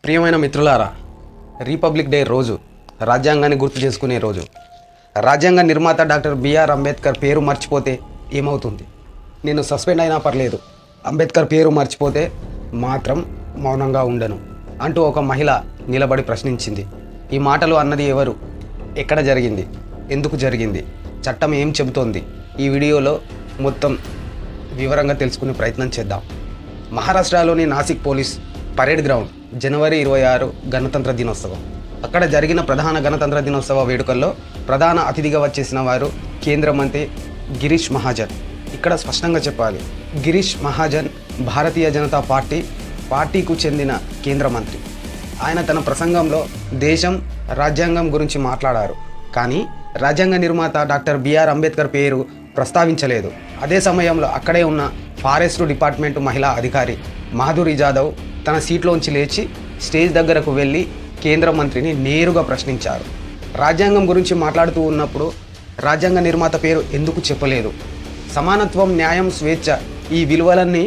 ప్రియమైన మిత్రులారా, republic day రోజు రాజ్యాంగాన్ని గుర్తు చేసుకునే రోజు. రాజ్యాంగ నిర్మాత డాక్టర్ బిఆర్ అంబేద్కర్ పేరు మర్చిపోతే ఏమవుతుంది? నేను సస్పెండ్ అయినా పర్లేదు, అంబేద్కర్ పేరు మర్చిపోతే మాత్రం మౌనంగా ఉండను అంటూ ఒక మహిళ నిలబడి ప్రశ్నించింది. ఈ మాటలు అన్నది ఎవరు? ఎక్కడ జరిగింది? ఎందుకు జరిగింది? చట్టం ఏం చెబుతోంది? ఈ వీడియోలో మొత్తం వివరంగా తెలుసుకునే ప్రయత్నం చేద్దాం. మహారాష్ట్రలోని నాసిక్ పోలీస్ పరేడ్ గ్రౌండ్ జనవరి 26 గణతంత్ర దినోత్సవం. అక్కడ జరిగిన ప్రధాన గణతంత్ర దినోత్సవ వేడుకల్లో ప్రధాన అతిథిగా వచ్చేసిన వారు కేంద్ర మంత్రి గిరీష్ మహాజన్. ఇక్కడ స్పష్టంగా చెప్పాలి, గిరీష్ మహాజన్ భారతీయ జనతా పార్టీకు చెందిన కేంద్ర మంత్రి. ఆయన తన ప్రసంగంలో దేశం రాజ్యాంగం గురించి మాట్లాడారు, కానీ రాజ్యాంగ నిర్మాత డాక్టర్ బిఆర్ అంబేద్కర్ పేరు ప్రస్తావించలేదు. అదే సమయంలో అక్కడే ఉన్న ఫారెస్ట్ డిపార్ట్మెంట్ మహిళా అధికారి మాధురి జాదవ్ తన సీట్లోంచి లేచి స్టేజ్ దగ్గరకు వెళ్ళి కేంద్ర మంత్రిని నేరుగా ప్రశ్నించారు. రాజ్యాంగం గురించి మాట్లాడుతూ ఉన్నప్పుడు రాజ్యాంగ నిర్మాత పేరు ఎందుకు చెప్పలేదు? సమానత్వం, న్యాయం, స్వేచ్ఛ ఈ విలువలన్నీ